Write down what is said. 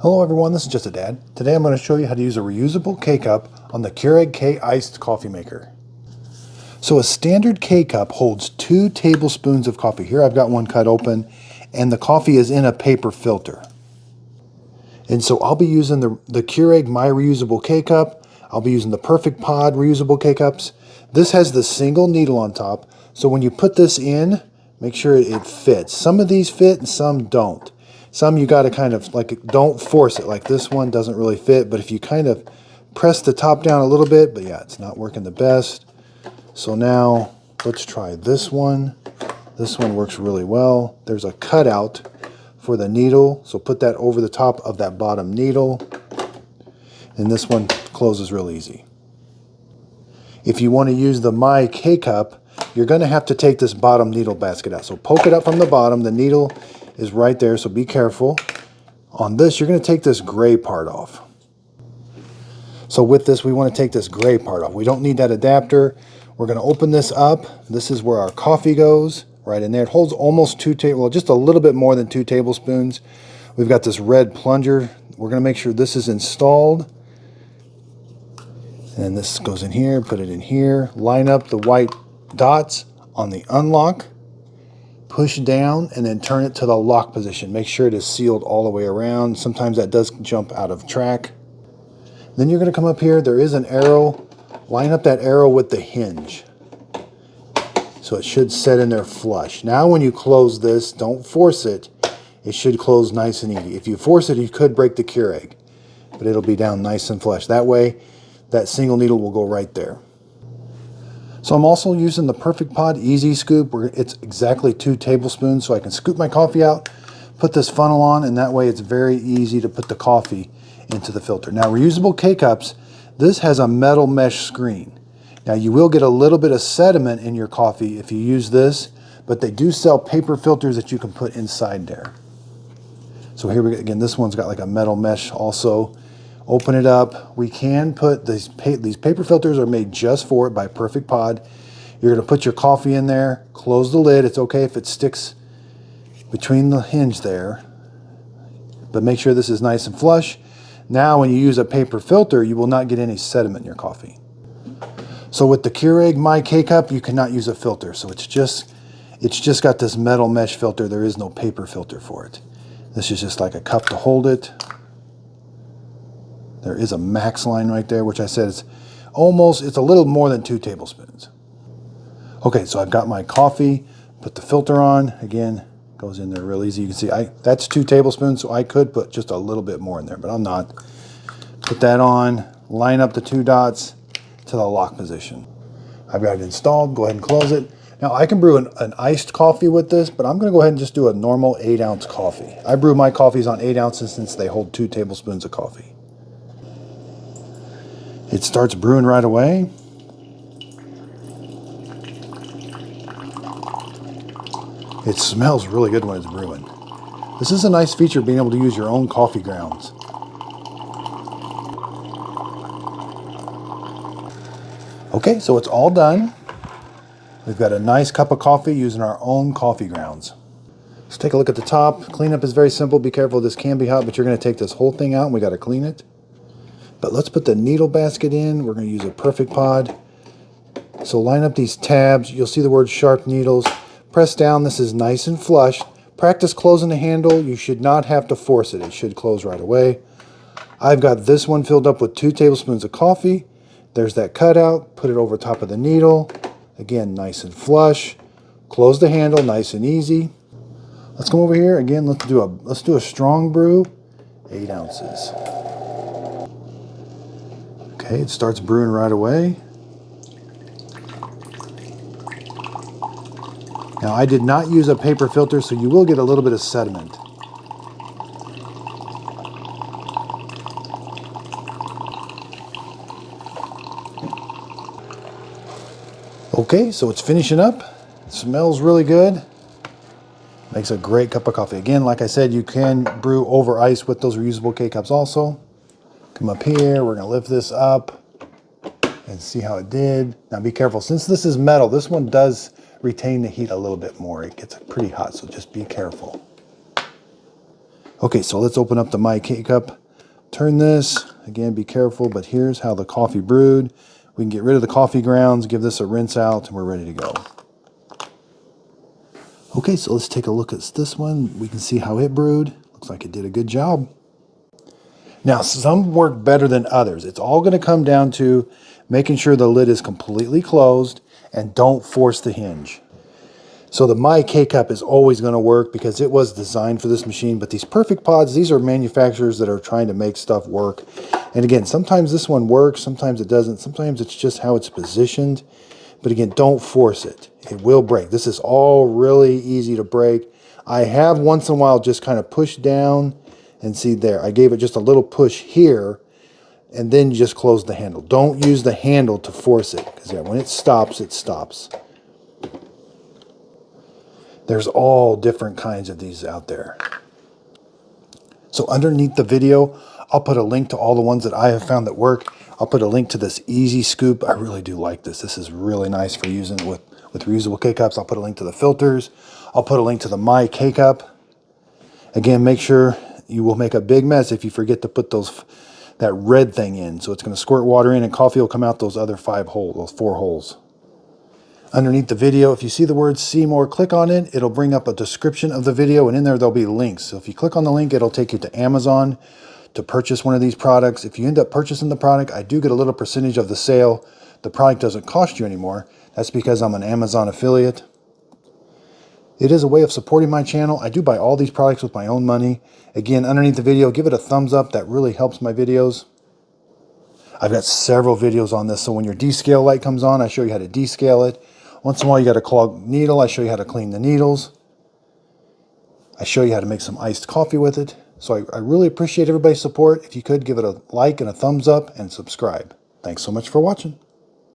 Hello everyone, this is Just a Dad. Today I'm going to show you how to use a reusable K-Cup on the Keurig K-Iced coffee maker. So a standard K-Cup holds 2 tablespoons of coffee. Here I've got one cut open and the coffee is in a paper filter. And so I'll be using the Keurig My Reusable K-Cup. I'll be using the Perfect Pod reusable K-Cups. This has the single needle on top, so when you put this in, make sure it fits. Some of these fit and some don't. Some you got to kind of don't force it, like this one doesn't really fit, but if you kind of press the top down a little bit, but yeah, it's not working the best. So now let's try this one. This one works really well. There's a cutout for the needle, so put that over the top of that bottom needle. And this one closes real easy. If you want to use the My K-Cup, you're going to have to take this bottom needle basket out. So poke it up from the bottom. The needle is right there, so be careful. On this, you're going to take this gray part off. So with this, we want to take this gray part off. We don't need that adapter. We're going to open this up. This is where our coffee goes, right in there. It holds almost just a little bit more than 2 tablespoons. We've got this red plunger. We're going to make sure this is installed. And this goes in here, put it in here. Line up the white dots on the unlock. Push down and then turn it to the lock position. Make sure it is sealed all the way around. Sometimes that does jump out of track. Then you're going to come up here. There is an arrow. Line up that arrow with the hinge. So it should set in there flush. Now when you close this, don't force it. It should close nice and easy. If you force it, you could break the Keurig. But it'll be down nice and flush. That way, that single needle will go right there. So I'm also using the Perfect Pod Easy Scoop. It's exactly 2 tablespoons, so I can scoop my coffee out, put this funnel on, and that way it's very easy to put the coffee into the filter. Now, reusable K-Cups, this has a metal mesh screen. Now, you will get a little bit of sediment in your coffee if you use this, but they do sell paper filters that you can put inside there. So here we go. Again, this one's got like a metal mesh also. Open it up. We can put these paper filters are made just for it by Perfect Pod. You're going to put your coffee in there, close the lid. It's okay if it sticks between the hinge there, but make sure this is nice and flush. Now when you use a paper filter, you will not get any sediment in your coffee. So with the Keurig My K-Cup, you cannot use a filter. So it's just got this metal mesh filter. There is no paper filter for it. This is just like a cup to hold it. There is a max line right there, which I said it's a little more than 2 tablespoons. Okay, so I've got my coffee, put the filter on. Again, goes in there real easy. You can see that's 2 tablespoons, so I could put just a little bit more in there, but I'm not. Put that on, line up the 2 dots to the lock position. I've got it installed, go ahead and close it. Now I can brew an iced coffee with this, but I'm gonna go ahead and just do a normal 8-ounce coffee. I brew my coffees on 8 ounces since they hold 2 tablespoons of coffee. It starts brewing right away. It smells really good when it's brewing. This is a nice feature, being able to use your own coffee grounds. Okay, so it's all done. We've got a nice cup of coffee using our own coffee grounds. Let's take a look at the top. Cleanup is very simple. Be careful, this can be hot, but you're going to take this whole thing out and we got to clean it. But let's put the needle basket in. We're going to use a Perfect Pod. So line up these tabs. You'll see the word sharp needles. Press down. This is nice and flush. Practice closing the handle. You should not have to force it. It should close right away. I've got this one filled up with 2 tablespoons of coffee. There's that cutout. Put it over top of the needle. Again, nice and flush. Close the handle, nice and easy. Let's come over here. Again, let's do a strong brew. 8 ounces. Okay, it starts brewing right away. Now, I did not use a paper filter, so you will get a little bit of sediment. Okay, so it's finishing up. It smells really good. Makes a great cup of coffee. Again, like I said, you can brew over ice with those reusable K-Cups also. Come up here, we're gonna lift this up and see how it did. Now be careful, since this is metal, this one does retain the heat a little bit more. It gets pretty hot, so just be careful. Okay, so let's open up the My K-Cup. Turn this. Again, be careful, but here's how the coffee brewed. We can get rid of the coffee grounds, give this a rinse out, and we're ready to go. Okay, so let's take a look at this one. We can see how it brewed. Looks like it did a good job. Now, some work better than others. It's all going to come down to making sure the lid is completely closed and don't force the hinge. So the My K-Cup is always going to work because it was designed for this machine. But these Perfect Pods, these are manufacturers that are trying to make stuff work. And again, sometimes this one works, sometimes it doesn't. Sometimes it's just how it's positioned. But again, don't force it. It will break. This is all really easy to break. I have once in a while just kind of pushed down and see there. I gave it just a little push here and then you just close the handle. Don't use the handle to force it because yeah, when it stops, it stops. There's all different kinds of these out there. So underneath the video, I'll put a link to all the ones that I have found that work. I'll put a link to this Easy Scoop. I really do like this. This is really nice for using with reusable K-Cups. I'll put a link to the filters. I'll put a link to the My K-Cup. Again, make sure you will make a big mess if you forget to put that red thing in. So it's going to squirt water in and coffee will come out those other 4 holes. Underneath the video, if you see the word see more, click on it. It'll bring up a description of the video, and in there there'll be links. So if you click on the link, it'll take you to Amazon to purchase one of these products. If you end up purchasing the product, I do get a little percentage of the sale. The product doesn't cost you anymore. That's because I'm an Amazon affiliate. It is a way of supporting my channel. I do buy all these products with my own money. Again, underneath the video, give it a thumbs up. That really helps my videos. I've got several videos on this. So when your descale light comes on, I show you how to descale it. Once in a while, you got a clogged needle. I show you how to clean the needles. I show you how to make some iced coffee with it. So I really appreciate everybody's support. If you could, give it a like and a thumbs up and subscribe. Thanks so much for watching.